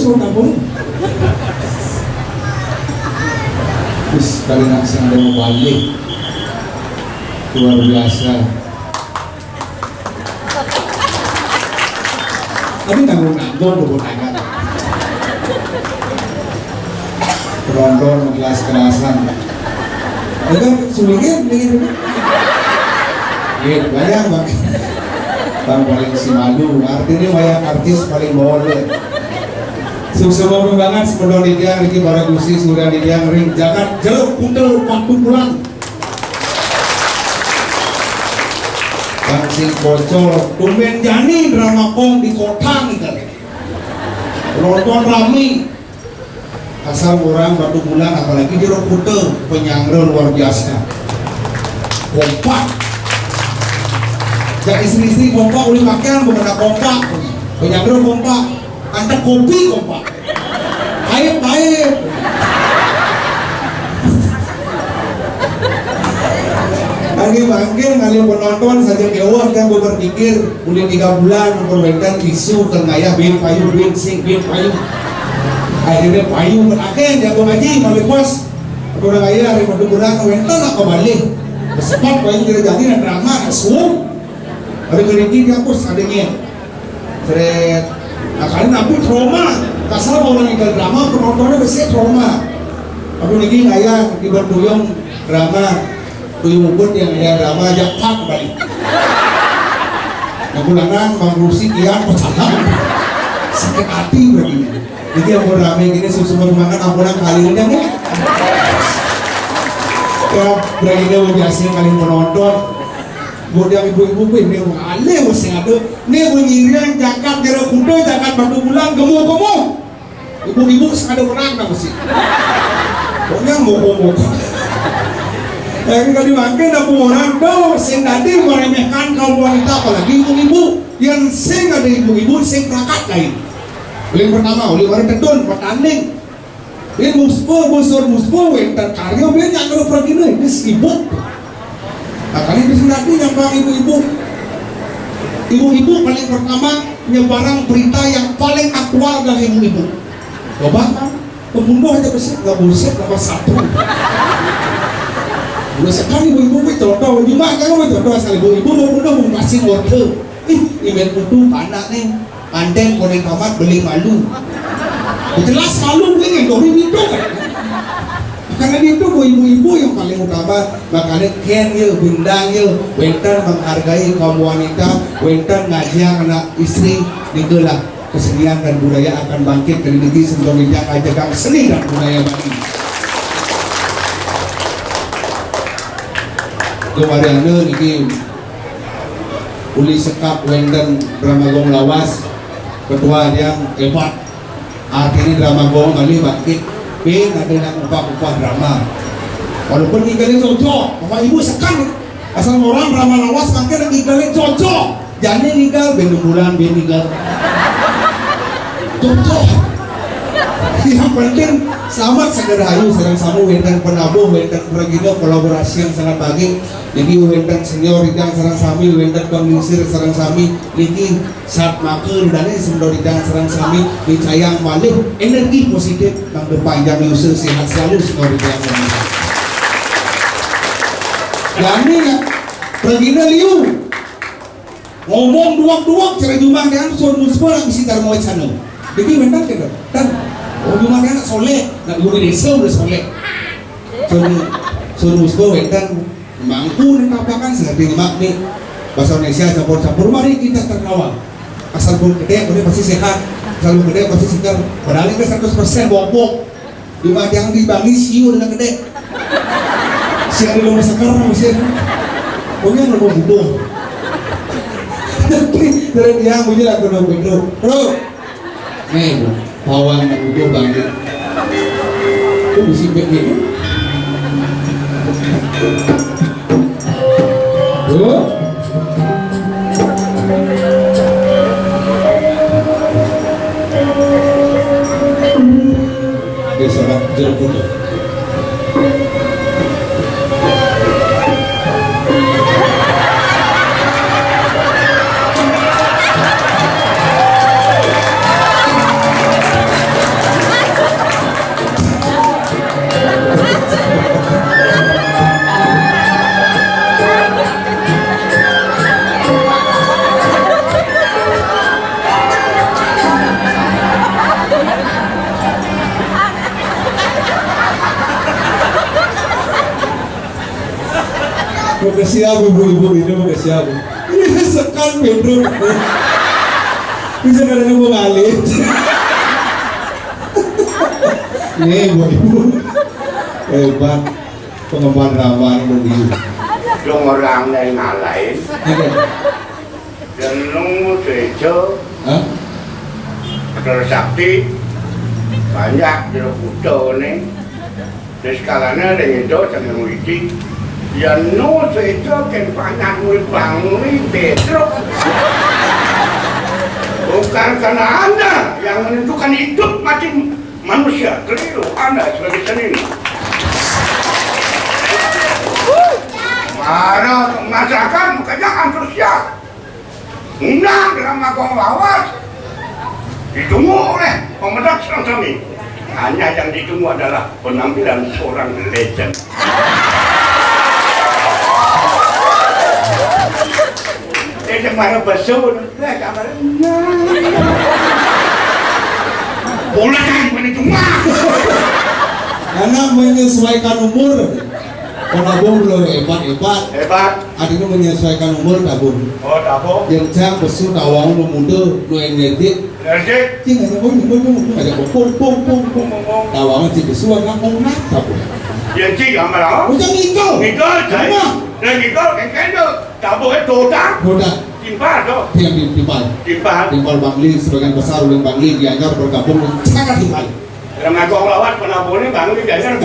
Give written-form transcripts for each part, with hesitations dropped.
suruh nabung. Terus kali nak sing ada mau balik luar biasa. Tapi nanggung dulu tangan. Penonton kelas-kelasan. Itu sulingnya begini. Gitu, bayang bang. Bang paling si malu. Artinya bayang artis paling boleh. Semua perkembangan sepuluh dia, Riki Baragusi sudah dia ring jagat jeruk kuntel waktu pulang. Bang sing bocor, tumben jani drama kong di kota nih kali. Nonton rame. Asal orang batu bulan, apalagi jeruk kuntel penyangga luar biasa. Kompak. Jak istri-istri kompak, uli pakaian beberapa kompak. Penyangga kompak. Anda kopi kompak, baik. Lagi bangkit ngalih penonton saja kewah kan gue berpikir udah 3 bulan memperbaikkan isu tengaya bin payu bin sing bin payu. Akhirnya payu berakhir jago ngaji malah bos. Udah kaya hari madu bulan wentan nak kembali. Sempat payu tidak jadi dan drama asum. Ada kerja dihapus adanya. Seret. Nah kali nabi trauma, kasar orang yang drama penontonnya biasanya trauma. Aku lagi ngaya di berduyung drama, duyung ubud yang ada drama japak balik. Yang bulanan bang Rusi kian pecahan, sakit hati begini. Jadi yang drama gini semua makan ampunan kali ini kan? Ya berani biasanya kali penonton. Godang ibu-ibu ini alih masih ada. Ini penyirian jakat jeruk kuda jakat batu bulan gemuk. Ibu-ibu sekada orang dah mesti. Pokoknya mokok. Yang kali makan dah orang dah sing tadi meremehkan kaum wanita apalagi ibu-ibu yang sing ada ibu-ibu sing kelakat lain. Paling pertama oleh orang tendon pertanding. Ini muspo wentar karya banyak kalau pergi nih ini sibuk. Nah, kali ini nanti nyambang ibu-ibu paling pertama nyebarang berita yang paling aktual dari ibu-ibu. Coba kan, pembunuh aja besar, nggak bullshit, nomor 1. Udah sekali ibu-ibu itu contoh, cuma kan itu contoh asal ibu-ibu mau masih wortel. Event itu anak nih, pandeng konek tamat beli malu. Jelas malu beli dori itu kan. Karena itu ibu-ibu yang paling utama, makanya ken ya, bundang ya, wentan menghargai kaum wanita, wentan ngajak anak istri, itulah kesenian dan budaya akan bangkit dari negeri sebelumnya ajakan seni dan budaya bagi. Kemarin ini uli sekap wentan dramagong lawas, ketua yang hebat, artinya dramagong kali bangkit. Ada nak upah drama. Walaupun tinggalin cocok, bapak ibu sekan asal orang drama lawas makin tinggalin cocok. Jangan tinggal bentuk bulan tinggal cocok. Yang penting selamat segera ayu serang samu wentan penabuh wentan pergido kolaborasi yang sangat baik. Jadi wentan senior idang serang sami wentan komisir serang sami niki saat makan dan sendor idang serang sami dicayang balik energi positif yang berpanjang usaha sehat selalu sendor idang serang sami. Yani ya pergido liu ngomong duak cerai jumlah dengan son musbol yang isi darmo channel. Jadi wentan kita dan cuma kan soleh, nak guru desa udah soleh. Suruh musbah wentan mangku nih kapakan seperti makni bahasa Indonesia campur-campur mari kita terkawal. Asal pun gede, udah pasti sehat. Asal pun gede pasti segar. Padahal itu 100% bobok. Cuma yang dibagi siu dengan gede. Si ada lumah segar masih. Pokoknya lumah bubuh. Dari dia punya lagu lumah bubuh. Bro, nih. Bawang udah bangkit. Itu mesti begini. Tuh. Dia sangat jeruk. Makasih ibu-ibu ini, makasih abu. Ini sekan bedroom. Bisa kadang mau ngalir. Nih ibu-ibu hebat pengemban ramah berdiri. Dong orang yang ngalahin, dan nunggu sejo, tersakti banyak jeruk kudo nih. Terus kalanya dengan itu jangan widi. Ya no itu kan banyak bangun Petruk. Bukan karena Anda yang menentukan hidup mati manusia, keliru Anda sebagai seniman. Marah masyarakat makanya antusias. Undang dalam agong lawas ditunggu oleh pemedak kami. Hanya yang ditunggu adalah penampilan seorang legend. Dia marah besar, bola kan mana cuma. Karena menyesuaikan umur. Penabung belum hebat. Adanya menyesuaikan umur tabung. Oh tabung. Yang jang besu tawang lu mundur, lu energetik. Cing ada pun ada pom. Tawang cing besu agak nak tabung. Yang cing amal. Ucap ikau. Ikau. Dan ikau kan tabung itu dodak. Timpal tu. Timpal Bangli sebagian besar oleh Bangli dianggap bergabung sangat timpal. Dalam agong lawat penabung ni Bangli dianggap.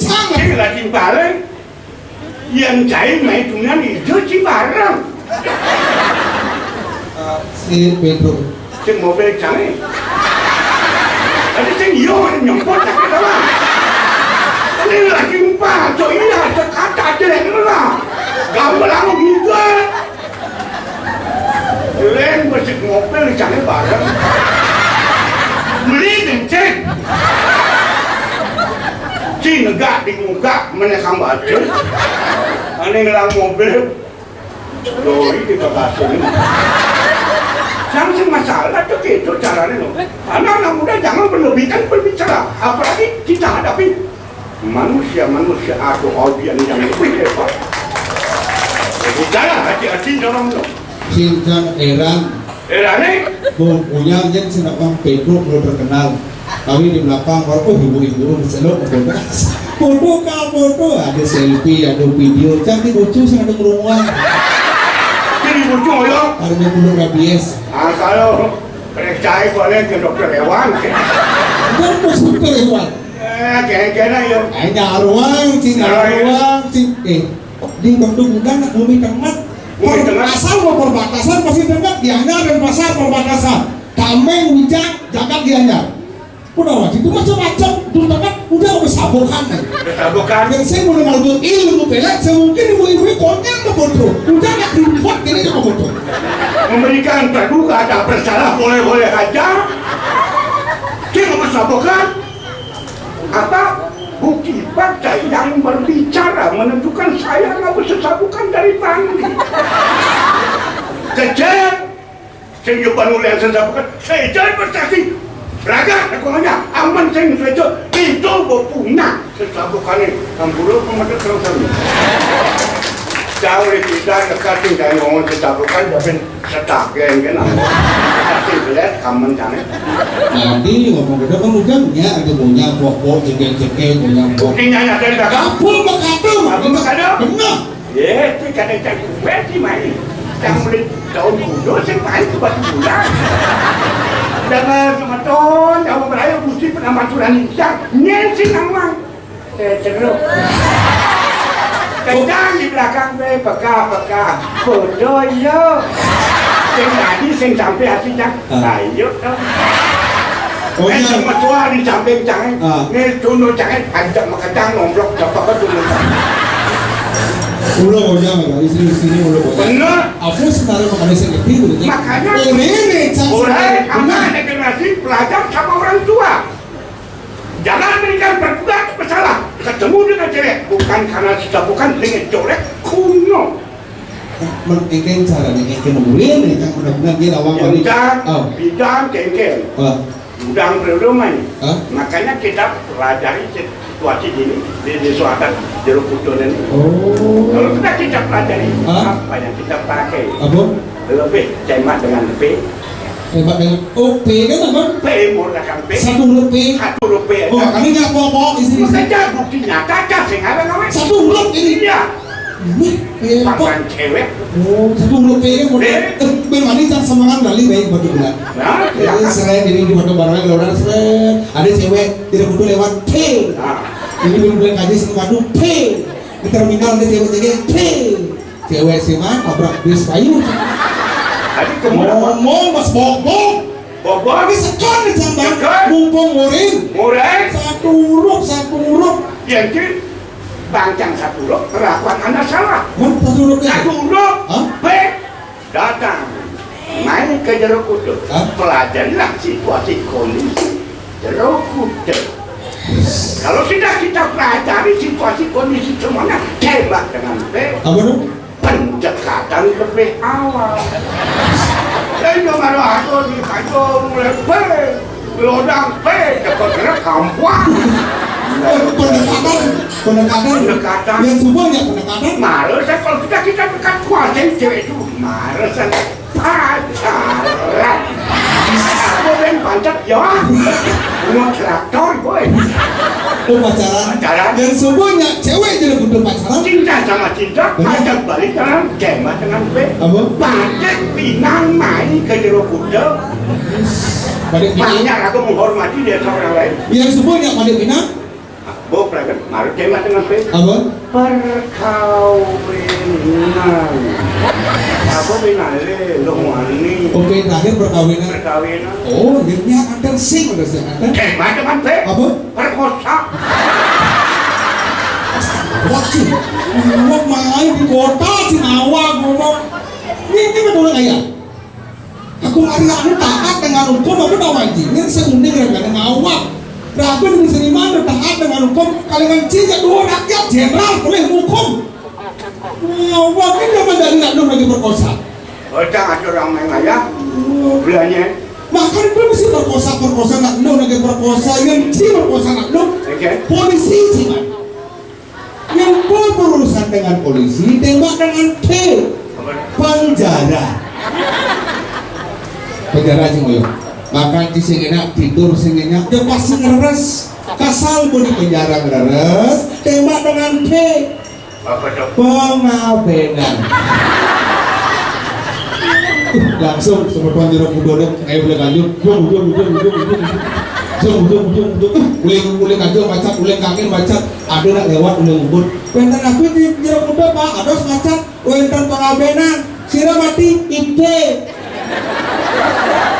Sangat. Ini lah timpal. Yang cai main tunang itu ciparang. Si Pedro. Cing mobil cai. Ada cing yo nyompot tak kita lah. Ini lah timpal. So iya sekata jelek lah. Gambaran gitu. Len bersih mobil cai barang. Beli dan cek. Cing negak di muka menekam baju. Ane ngelang mobil doi di bagasi ini. Jangan masalah tuh gitu caranya loh. Anak-anak muda jangan berlebihan berbicara. Apalagi kita hadapi manusia-manusia atau audiens yang lebih hebat. Bicara hati-hati dalam loh. Cinta Era nih punya yang senapang Pedro belum terkenal. Kami di belakang baru ibu-ibu selok foto ada selfie, ada video, cantik lucu sangat ngeruang. Jadi lucu ya? Karena belum rabies. Kalau periksa boleh ke dokter hewan. Kan dokter hewan. Kira-kira ya. Nyaruang, di Bandung nak bumi tengah. Perbatasan pasti dekat Gianyar dan pasar perbatasan. Tameng, Wijang, Jagat Gianyar. Udah wajib itu macam-macam dulu kan udah bersabukan yang saya mulai ngalamin ilmu pelat saya mungkin ibu-ibu konyol bodoh udah nggak ribut ini sama bodoh memberikan praduga ada bersalah boleh-boleh aja kita bersabukan apa bukti fakta yang berbicara menentukan saya nggak bersabukan dari Bangli kecil saya juga oleh yang bersabukan saya jangan bersaksi Raga, ekonominya aman saya saja itu berpunah sesabukan ini. Kampuru pemadam terus jauh tidak dekat dengan ngomong sesabukan tapi setak yang kena. Tapi lihat kamen jangan. Nanti ngomong kita kan ujungnya ada punya pokok cekek punya pokok. Buktinya ada di belakang. Kapul makadum. Benar. Ya, itu kadang-kadang versi main. Yang mulai tahun kudo saya main ke batu bulan. Jangan teman-teman, yang beraya mesti pernah maturan insya nyensin namang cenderung kencang di belakang peka bodoh yo sing tadi sing sampai hatinya ayo dong semua tua di samping jangan ini dulu jangan panjang makanya ngomblok dapat ke dulu ulo bojang ya istri ulo bojang bener aku sebenarnya makanya saya ngerti gitu makanya ini mulai anak generasi pelajar sama orang tua jangan berikan berbuat bersalah ketemu dengan cewek bukan karena sudah bukan dengan colek kuno. Mengengkeng cara mengengkeng mulai nih kan benar-benar dia awang kali. Bidang kengkeng. Udang berdomai. Makanya kita pelajari situasi ini di suatu jeruk putih ini. Kalau kita pelajari apa yang kita pakai. Lebih cemat dengan P. Hebat dengan P kan teman? P mulakan P. Satu huruf P. Oh, kami nggak pokok istri. Makanya buktinya kakak sih ada namanya. Satu huruf ini. Iya. Papan cewek. Satu huruf P kan model. Bermani jangan semangat kali baik batu bulan. Nah, selain ini di foto barangnya kalau ada selain ada cewek tidak kudu lewat P. Ini belum kaji sini waduh P. Di terminal ada cewek-cewek P. Cewek sih mah tabrak bis payu. Tadi ngomong mas bobok ini sekon di jamban mumpung muring satu huruf jadi bancang satu huruf perlakuan anda salah satu huruf B datang main ke jeruk putih pelajarilah situasi kondisi jeruk putih kalau sudah kita pelajari situasi kondisi semuanya tembak dengan B apa dong? Pendekatan lebih awal. Jadi kalau aku di kayu mulai P, lodang P, dapat kampung. Pendekatan. Yang semuanya pendekatan. Malu saya kalau sudah kita dekat kuasain cewek itu, malu saya pacaran. Aku ben pancat ya, mau traktor boy. Pacaran. Yang semuanya cewek jadi butuh pacaran. Cinta sama cinta, ada balik dengan jema dengan B. Banyak pinang main ke jeruk putih. Banyak aku menghormati dia seorang lain. Yang semuanya pada pinang. Bo pelajar, maru jema dengan B. Apa? Perkawinan. Apa binale lo wani. Oke, terakhir perkawinan. Oh, akhirnya ada sing ada. Jema dengan B. Apa? Perkosa. Wajib, ngomong main di kota Cinawa ngomong ini betul kayak aku hari-hari taat dengan hukum aku tak wajib ini sekundi dengan ngawak ragu di seniman taat dengan hukum kalian cinta dua rakyat jenderal boleh hukum ngawak ini zaman dari nak lagi perkosa jangan ada orang main ayah bilangnya maka itu mesti perkosa nak lagi perkosa yang si perkosa nak polisi sih yang berurusan dengan polisi tembak dengan P penjara sih ngoyo makan sing enak tidur sing enak dia pasti ngeres kasal mau di penjara ngeres tembak dengan P pengabenan langsung seperti jeruk putih kayak boleh lanjut uleng kanjeng macet uleng kangen macet ada nak lewat uleng ubud wenten aku di jeruk putih pak ada macet wenten pengabenan sira mati ide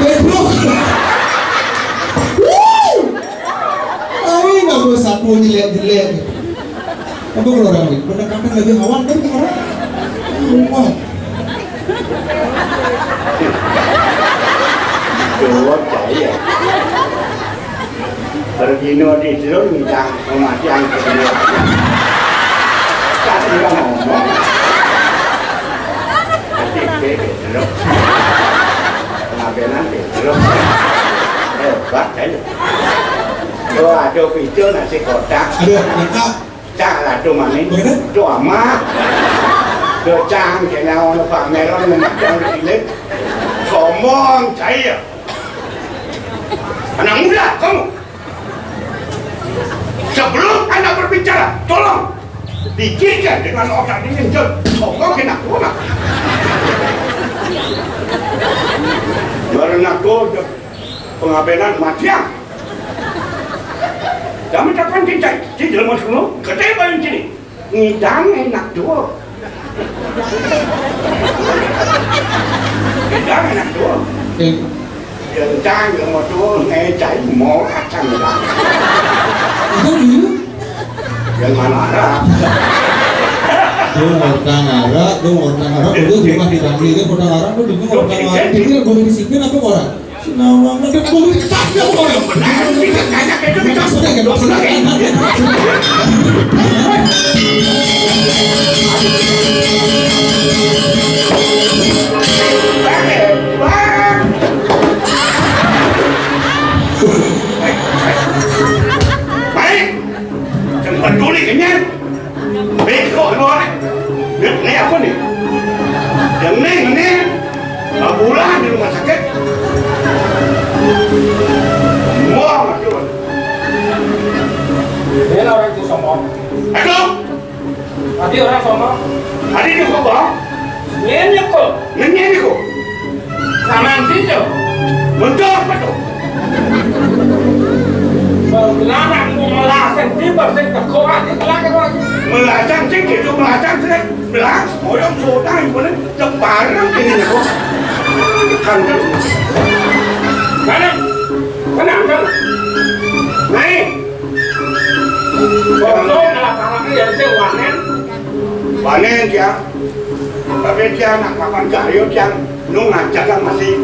pedro awi nggak gue satu jelek apa kalau orang ini pendekatan lebih awal kan orang rumah jawab saya Pergino di jeruk minta mati angkat dia tak juga ngomong nanti bebe jeruk pengabenan bebe jeruk hebat aja ada video nasi kotak ada lengkap cak lah tu mana tu amat tu cang kena orang pak melon menang di sombong saya anak muda kamu sebelum anda berbicara tolong pikirkan dengan otak dingin sombong kena kena karena aku pengabenan matiang kami takkan cinta di dalam dulu ketemu sini ngidang enak dua ngidang enak dua Dân trai người mà chúa nghe chảy mỏ ác sang người ta Dân mà nói đó Đúng một orang Arab itu cuma tidak beli kan orang Arab itu dengan orang Arab jadi gue di sini apa orang Sinawang na bumi sakit ako kayo. Benar, bisa kaya itu bisa. Sudah ya, sudah ya. Baik, jangan peduli kayaknya. Beko lo ini apa nih? Yang ini bulan di rumah sakit. Wah, macam. Dia lah orang itu sombong. Aduh, Tadi orang sombong. hari ini kok bang? Ini kok. Ini kok. Samaan situ. Betul apa tuh? Belakang aku melasan tiba sih terkorak di belakang lagi. Melacang sih gitu, melacang sih. Belang, orang sudah ibu ni ceparang ini kok. Kan kan. Mana? Mana kan? Naik. Kalau nak parang yang sewanen. Panen dia. Tapi dia nak kapan karyo dia nu ngajak kan masih.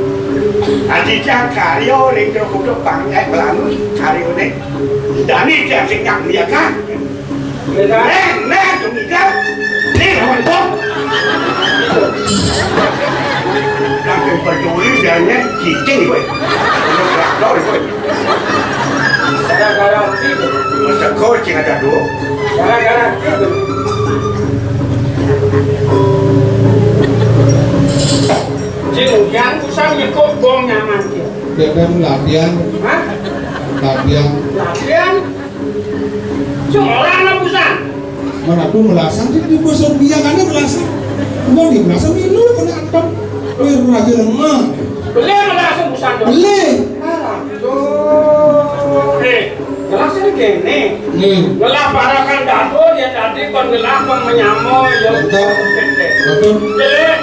Aji dia karyo ni kalau kudu panggil pelan karyo ni. Dan ni dia senyap dia kan. Nek, tunggu dia. Ni kawan tu. Langsung peduli dia ni cicing gue. Kalau gue. Gara-gara itu. Masa coaching ada dua. Gara-gara itu. Jin yang usang ikut bom nyaman dia. Dia latihan, Hah? latihan. Latihan. Seorang nak usang. Mana tu melasang sih di bosor biangannya melasang. Mau di melasang minum kena antam. Raja lemah. Beli langsung usang tu. Beli. Gelas ini gini. Nih, Gelas barakan dapur ya tadi kon gelas kon menyamu ya. betul, betul.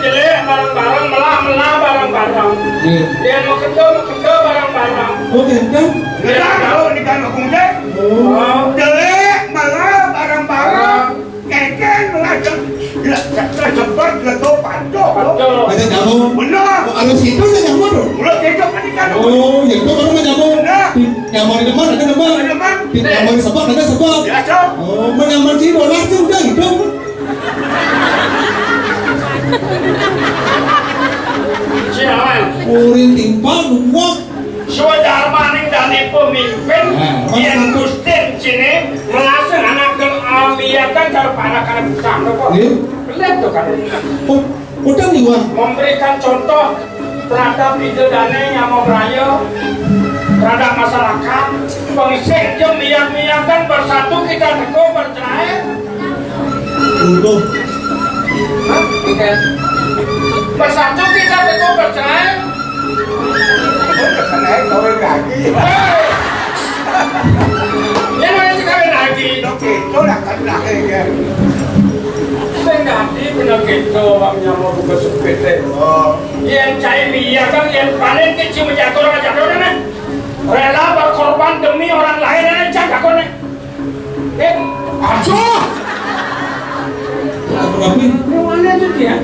Jelek barang-barang melah barang-barang. Nih, Dia mau ketemu barang-barang. oke kan? Kita kalau di kantor kunci, Oh, jelek malah barang-barang, keken malah terjebak ke pancok. Betul. ada nyamuk. Benar, Oh, alus itu ada nyamuk tuh. mulut kecap kan di kantor. Oh, ya itu baru nyamuk. Benar. Nyamuk di depan ada depan. Teman, Di nyamuk di sebelah ada sebelah. biasa. Oh, menyamuk sih bola tuh udah hidup. Siapa? Urin timpal nuwak. Saudara maning dari pemimpin yang Gustin sini mengasuh anak kelamiatan daripada karena besar kok. Nih, Lihat tuh kan. oh, udah nih wah. Memberikan contoh terhadap bidadari yang mau beraya terhadap masyarakat. Pengisik yang miyak-miyakan bersatu kita teguh bercerai. Untuk Hah? Bersatu kita teguh bercerai. Kena kau lagi. Yang mana sih kawin lagi? Oke, itu lah kan lagi kan. Saya ngerti benar gitu waknya mau buka sepeda. Oh, Yang cai minyak kan yang panen kecil menjatuh orang jatuh kan? Rela berkorban demi orang lain yang jaga kau nih. Aduh, tapi mana itu dia?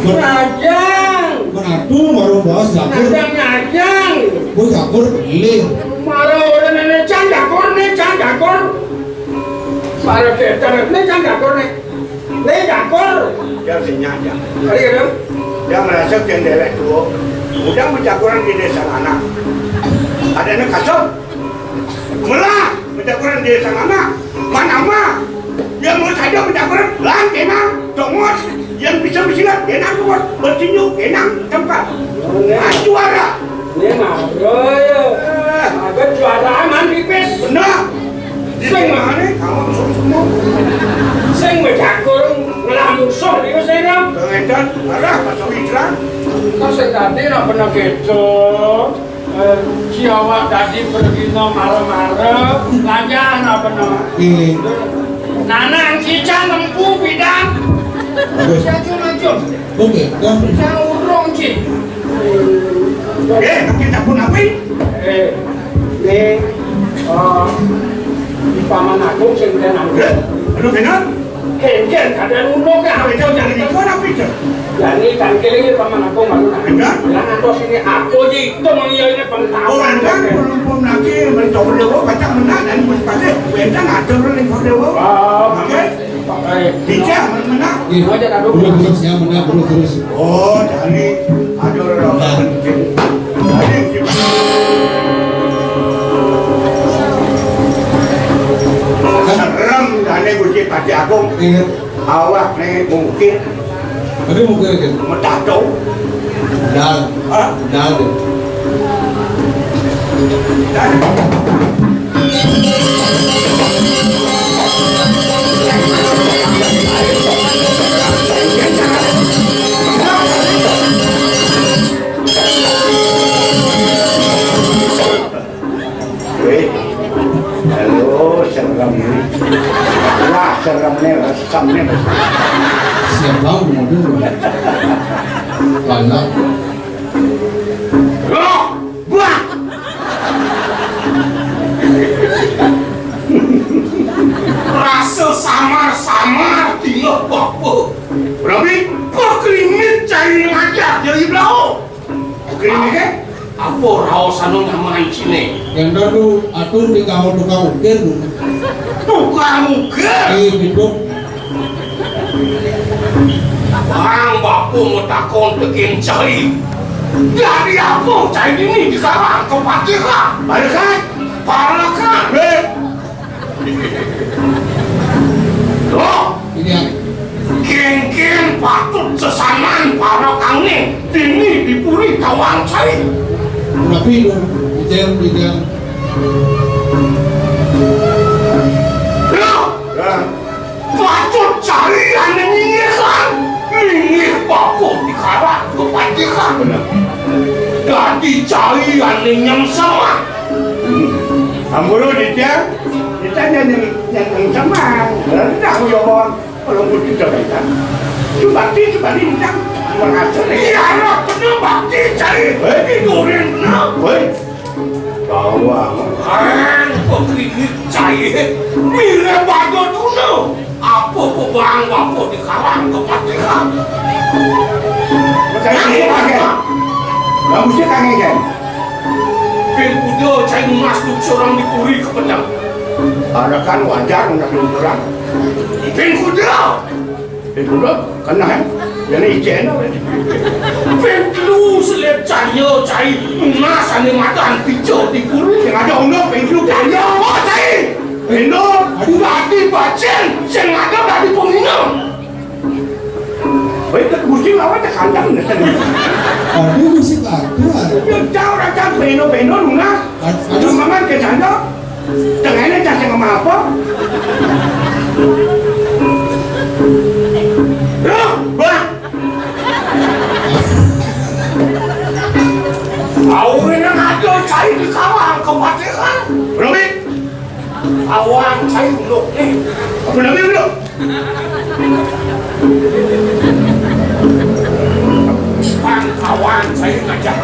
Ngajang, menatu baru bahas dapur. ngajang. Gue dapur beli. Marah orang ini cangkakor nih, cangkakor. Marah kita nih cangkakor nih. Nih cangkor. dia sengaja. Hari itu. Dia merasa kendelek dulu. Udah mencakuran di desa anak. Ada yang kasut. Melah mencakuran di desa anak. Mana mah? Yang mau saja mencakuran lang kenang, tongos. Yang bisa bersilat kenang tongos, bertinju kenang tempat. Ah, juara. Ini marah ya. Agak juara aman pipis. Benar. Di mana? Kamu semua. Sing mencakur ngelah musuh itu saya kan. Pengendan arah pasal hijrah. Kau tadi nak pernah gitu. Jawa tadi pergi no marah-marah. Lanya nak pernah. Nanang cicang nempu bidang. Bagus. Maju-maju. Oke, kan? Cicang urung ci. Kita pun apa? Nih, di paman aku sing tenang. Aduh benar. Ken kada nulung kan. Kita jangan ikut apa itu? Jadi kan kiri paman aku malu nak. Dan atau sini aku je itu mengiyaini pengetahuan. Orang kan belum lagi mencoba dewa baca menang dan pada beda ada orang yang dewa. Oke. Bisa menang. Terus ya menang terus. Oh, jadi ada orang penting. Jadi serem dan guci pati agung. Awak nih mungkin Tapi mungkin kan metado. dal, dal. Halo, serem nih. Wah, serem nih, resam nih. Siap tahu mobil. Banyak. Wah! Rasa samar-samar tinggal apa? Berarti pekrimit cari ngajak jadi belau. Pekrimit kan? Apa raos anu nyaman sini? Yang dulu atur di kamar tukang ukir. Tukang ukir. Gitu. Bang bapu mau takon tekin cai. Jadi apa cai ini di karang kau pati kah? Ada kan? Parah kan? Loh, Ini yang King patut sesaman para kang ini dipuri tawang cai. tapi hujan. Loh, patut cari yang ini kan? Ini bapu di karang kau pati kah? Jadi cari yang sama. Amuro dia yang sama. Tidak mau jawab. Kalau mau tidak kita. Coba tidak mengajar. Iya, nak bener bakti cari. Tidurin bener. Woi, bawa. Kok kredit cari? Mire bago tuna. Apa bang bapo di karang kepatikan? Macam ini kan? Kamu sih kangen kan? Kuda cai masuk seorang dipuri ke pedang. Ada kan wajar nak orang. Kuda. Kuda kena kan? Jadi ijen. Lu selip cahaya cai mas ane makan pijo dipuri. Yang ada undang pengen Cahaya apa cai? Indo, Tadi bacen, yang ada tadi peminum. baik tak mesti awak tak kandang nih tadi. Ada musik ada. Yang jauh rakyat beno lunas. Ada maman ke sana. Tengahnya cacing sama apa? Bah, Awin yang ada cai di kawang kepatikan. Robi, Awang cai dulu nih. apa namanya dulu? Kawan saya ngajak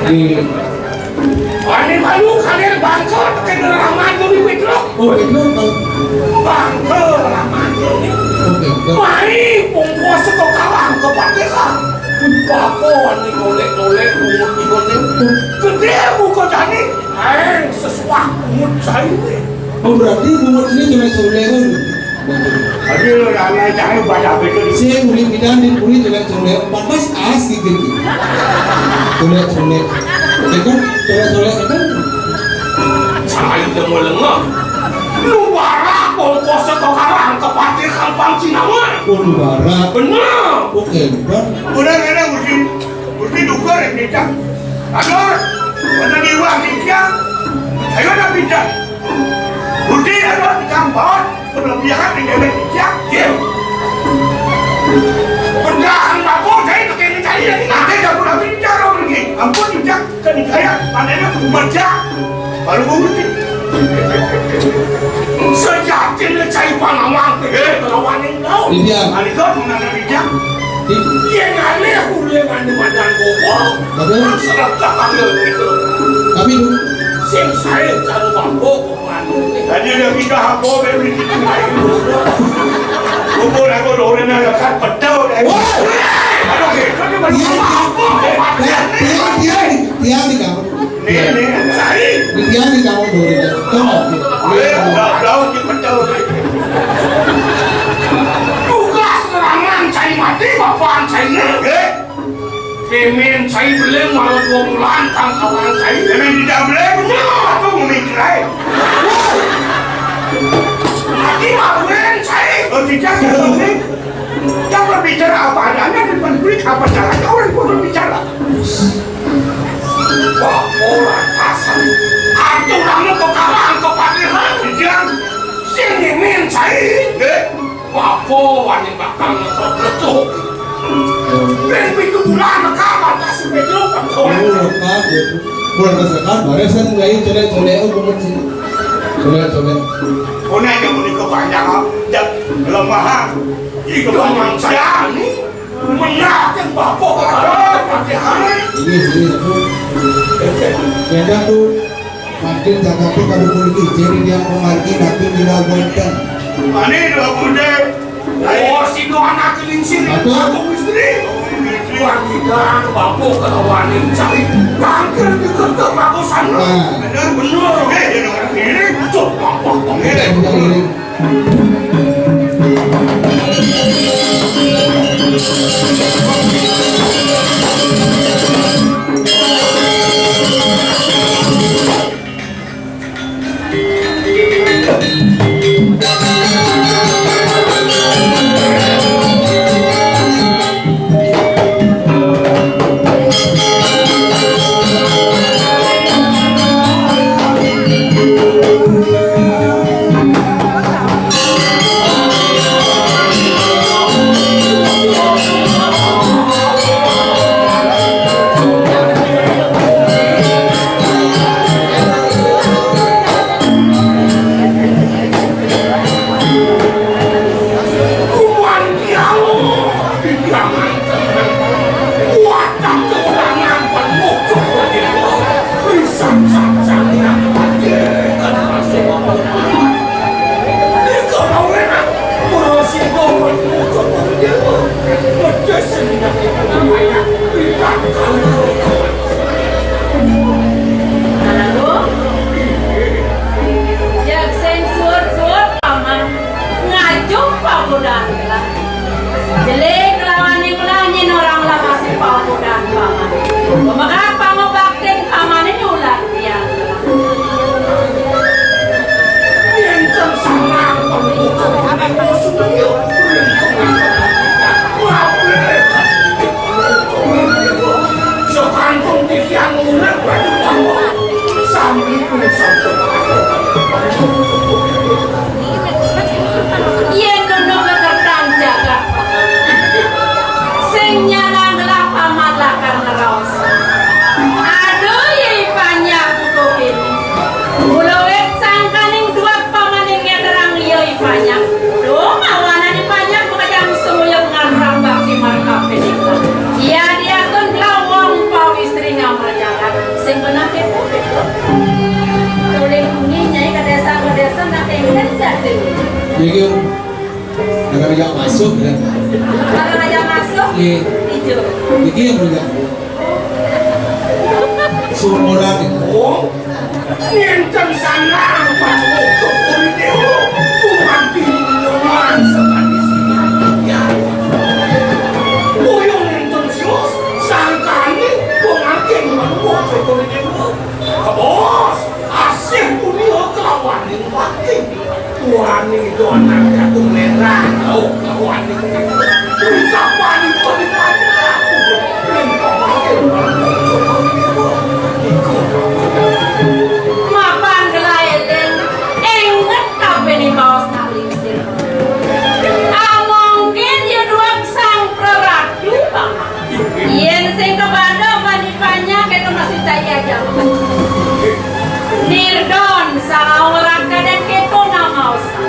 Di ini malu kalian bangko tekan raman dulu itu itu bangko raman dulu oke. mari pungkos ke kawang ke pateka bako ini nolek rumah ini gede buka jani sesuatu mut saya Oh berarti buat ini cuma sebulan. Aduh, ramai jangan baca betul. Saya kulit bidan di kulit cuma sebulan. Panas asli gitu. Kulit. Tekan kan? saya udah melengah lu barang pungkos ke kawang ke pateka pangsi nama Oh barat. bener Oke, kan? Udah mesti dukar ini tak. Aduh, mana diuang dia? Ayo nak pindah. Mesti ada di kampung. Berlebihan di dalam bijak. pendahan lapor saya itu kini cari lagi Nanti dah pula bicara orang ni. Ampun bijak kan saya. Pandainya berbaca. Baru mesti. sejatinya cari pangawang lawan yang tahu Ini dia. Alikot mengenai bijak. yang aneh boleh mandi mandan bobo Betul. serta kami itu Tapi sing saya cari bambu kemana Tadi dia kita habo beri situ lagi. Kumpul aku orang nak lekat pedau dah. Aduh ke. tiang di kamu. Nih, saya. Tiang di kamu dulu. Daun di betul. Tugas serangan saya mati bapaan saya. Kemen saya belum malah 2 bulan kang kawan saya. Kemen tidak boleh punya. Aku memikirkan. Mati maluin saya. Oh tidak boleh. Yang berbicara apa adanya dan memberi apa caranya orang pun berbicara. Wah, orang kasar. Aturannya kekalaan kepatihan. Tidak. Sini men saya. Wapo wani bakal ngetok-letuk. Ben pitu bulan nakabat kasih betul betul. Bulan kesekat, barisan mulai colek-colek aku mesti. Colek-colek. Kona yang muni kepanjangan, jak lemahan. Jika Keman saya ini menakin bapo kepatihan. Ini aku. Beda tuh. Makin Jakarta kalau polisi jadi dia pemargi nanti bila bonten. Mana dua kuda? Oh, si doa anak kelingsir itu aku istri. Tuan kita bapo kawanin cari kanker di ketuk aku sana. Benar benar. Jadi orang ini Coba potong Kita tidak iring. Jadi agar yang masuk dan Kalau yang masuk, hijau. ini yang punya semua orang Oh, nyenteng sana bawa kebun dewa, kuman pinuman sekali ya. Boyong nyenteng sios, sangkani pengantin bawa kebun dewa. Bos, asih punya kawan yang mati. Wani donan aku merah, oh kawan ini. Kawan itu di mana aku? Pengantin bawa kebun dewa. Mapan gelaiden, ingat kape ni bawas nalingsir. Mungkin dia dua sang preratu bang. Yen sing kebanda manipanya kena masih caya jam. Nirdon sang orang kaden keto nama usah.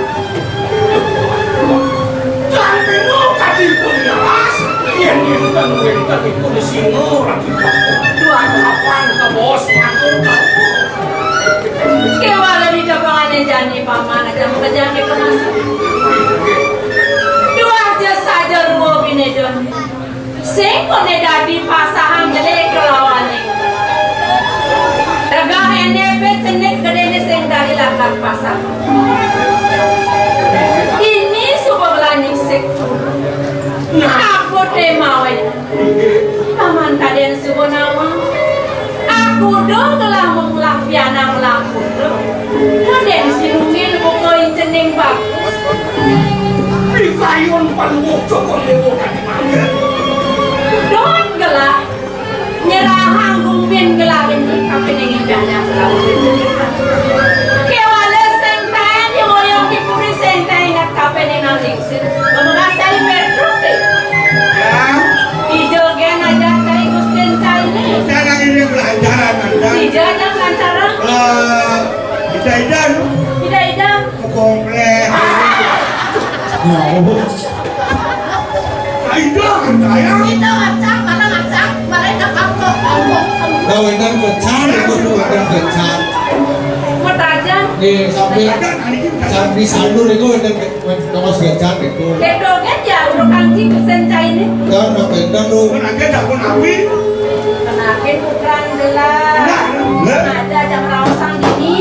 Jangan mau tadi pun jelas. Yang itu di sini orang kita. Dua kapan ke bos ngaku kamu. Kewala di kapangan jani paman aja mengejar ke kemasan. Dua aja saja ruo binedon. Sing kok dadi pasahan gede kelawane. Daga NEP cenek gede sing dari lakar pasar. Ini subaglaning sek. Aku temawe. Paman kaden subonawa. Aku dong telah menglapiana melaku. Kaden sinungin pokoknya cening bagus. Pikayon palwok cokon lewo kati mangga. Don gelap nyerahang gumpin gelap ini kapeningin banyak lawan kewala sentay yang orang dipuri sentay nak kapeningan lingsin ngomong tali berprote Ya, dijogen aja tali gusten tali cara ini pelajaran Anda. dijana lancaran Kita idan tidak idam komplek. Oh, Idan saya. kita ngacak mana ngacak mereka kampung kau edan kecan itu tuh edan kecan. matajan Nih sampai sandur itu edan nomor kecan itu. kedogen ya udah kanci gusten ini Dan nak edan tuh. Nanti tak pun awi. kenakin putraan gelap ada jam rawasan ini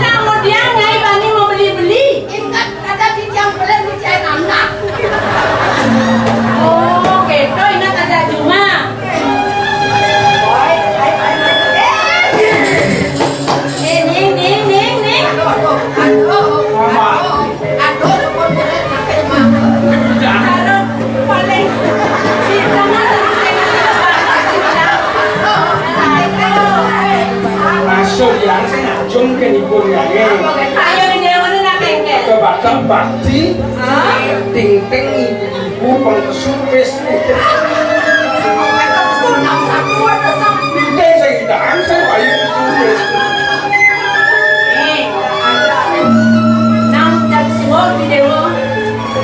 namun dia ngai bani mau beli-beli Ingat kata di jam beli mencari anak. oh gitu ingat ada cuma ning Aduh, pun boleh pakai mama. harus paling si tangan Masuk yang saya ngajung ke ibu ya. ayo di dewan nak kengke Kebakan bakti ting-ting ibu pengkesun wis. Ini saya tidak angsa bayi wis. nam jak suor di dewa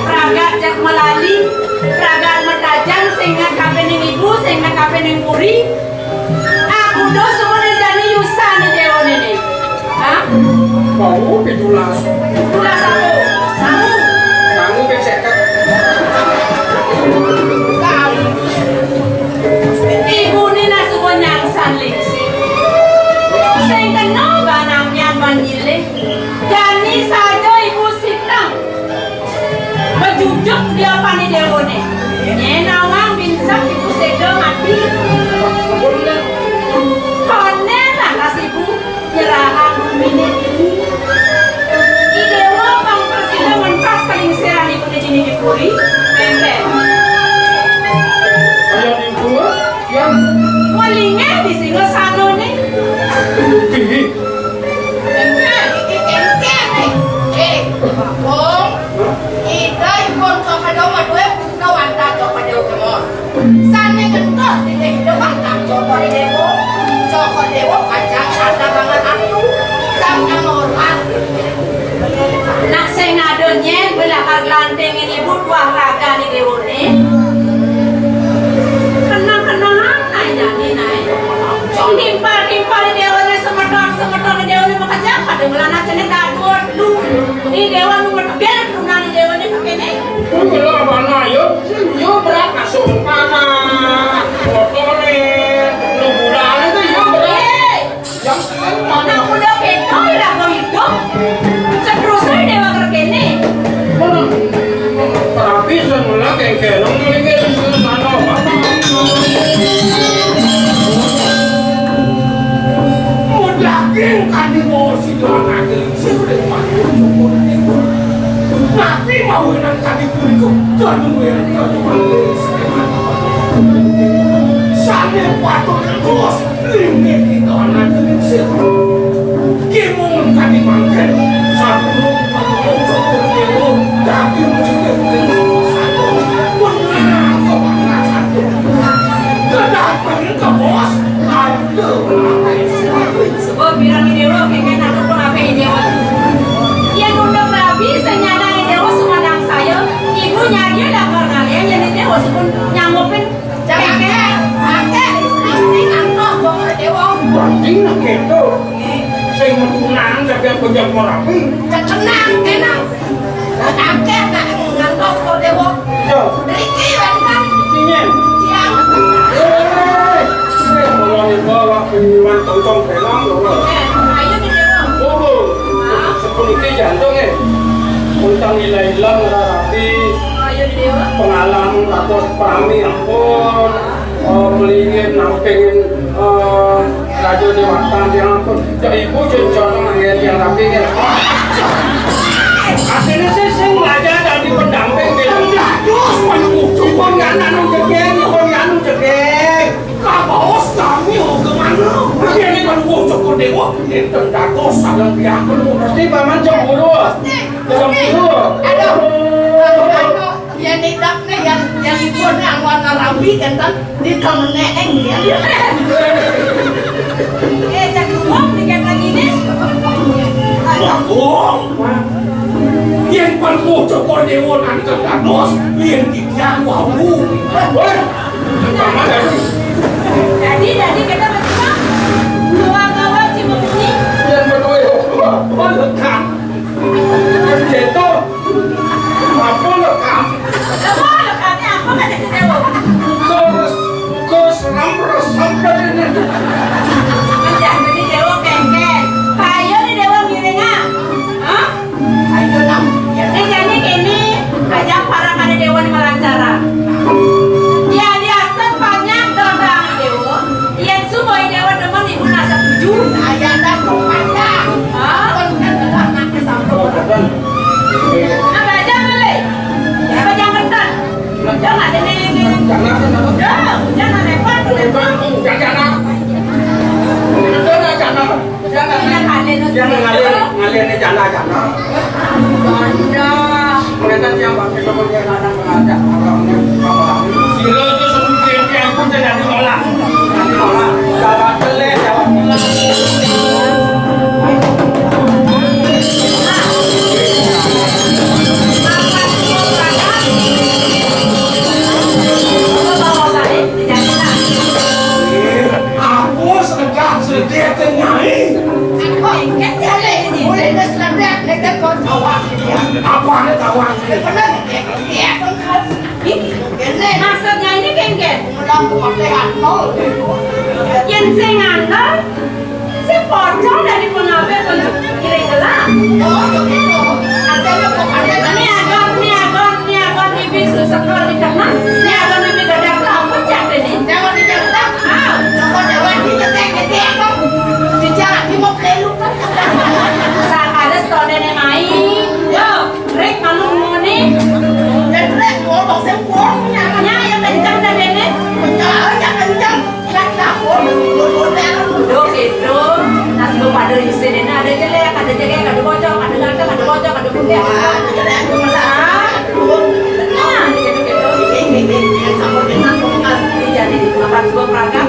pragat jak melali pragat matajan sehingga kapening ibu sehingga kapening puri aku do semua jadi yusan di dewa ini hah Mau pitulas. tulas aku kamu Kamu besek kan. ibu ni nasi bonyang sanliksi sehingga no banamnya banjile jadi saja ibu sitang berjujuk dia pani dewane nyenawang binsang ibu sega mati kone lantas ibu nyerahan mini idewa bang presiden mentas paling serah ibu di sini dipuri pembe Kayak ibu yang walingnya di sini sano nih tinggi. Sana gentos di depan tak coba di dewo, coba dewo kacang ada banget aku, sama normal. nak saya ngadonya belakar lantengin ibu dua raga di dewane kenang-kenang nanya nih nanya timpar di dewane semeton di dewane maka japa dengan anak cenek dua lu di dewan nomor biar tunan di dewane pakai nih Kalau mana yo berat masuk mana? Motore, nubulan itu yo berat. Yang mana? anak muda betul lah kau hidup seterusnya dewa kerkene Mana? Tapi semula kengkelong ngelingin sana mana? Mudahkin kan di bawah si doang sudah masuk cukup. Nabi mau yang tadi kuriku dan yang tadi manis. Sana patut terus lini kita anak kecil. Kimun tadi makan satu patut cukup dewo tapi juga satu. Benar kau anak satu. Kenapa ke bos? Aduh, sebab bilang dewa kengkena aku pun apa dewa gitu. Sing menang sampeyan kojak merapi. Tenang, tenang. Akeh nak ngantos kok dewo. Yo, Riki kan. ini. Siang. Mulai bawa minuman tongtong pelang lho. Ayo nih Dewo. Oh, sepuniki jantung Untang ilang-ilang rapi. Ayo nih Dewo. Pengalaman ratus prami ampun. Melingin nampingin rajo dewatan yang ampun. Cak ibu jodoh angin yang rapi kan. Aslinya sih belajar dari pendamping bilang terus pengucuk anu jegeng kabos kami kemana ini kan wucuk dewa ini tendakos salah pihak pasti paman cemburu Aduh. Yang nidap nih yang ibu yang warna rapi kan di kemeneeng dia. Cak Lumong dikit lagi nih. Bagong yang pengucuk dewa nanti tendakos yang dikian wawu paman Jadi kita berdua dua kawan Cibubuni. yang berdua lekam jatuh apa lekam Apa lekatnya apa kata Dewo? keseram resam dari ini Menjadi nih Dewo kengken. Ayo nih Dewo miringah. Hah? Ayo nam. Nih jadi gini, ajak para kada Dewa nih melancara. Ya dia banyak dorang Dewo. Yang semua Dewa demen ibu nasa tujuh. Ayah dah kepandang. Hah? Kan adalah anaknya sampai. Apa aja boleh? Apa jangan kental? Jangan ada nih. Jangan repot. jangan ngalir nih jana mereka yang pakai kemudian anak mengajak orangnya sila itu seperti yang pun tidak ditolak jawab pelet jawab aku sedang sedih kenyai Boleh dah selamat lekat kau tawak dia. apa ada tawang Benar dia kan. Ini Maksudnya ini kengken. mudah pemakaian nol. Yang saya ngandal, saya pocong dari pengawet untuk kira gelang. Oh begitu. Artinya pemakaian Ini agon ibu susah kalau di tengah. Ini agon ibu gadang tahu cak ini. jangan dicerita. Ah, Kau jangan dicetek kau. Dijarak di mau peluk. saat ada stone ini main. Yo, rek malu ngoni. Dan rek gua mau sempurna. Nya yang kencang dan ini. Jangan kencang. Jangan Duh gitu. Nasi lu pada di sini ada jelek, ada bocor, ada ganteng, ada bocor, ada putih. Nah, gitu-gitu. Jadi makan sebuah peragam.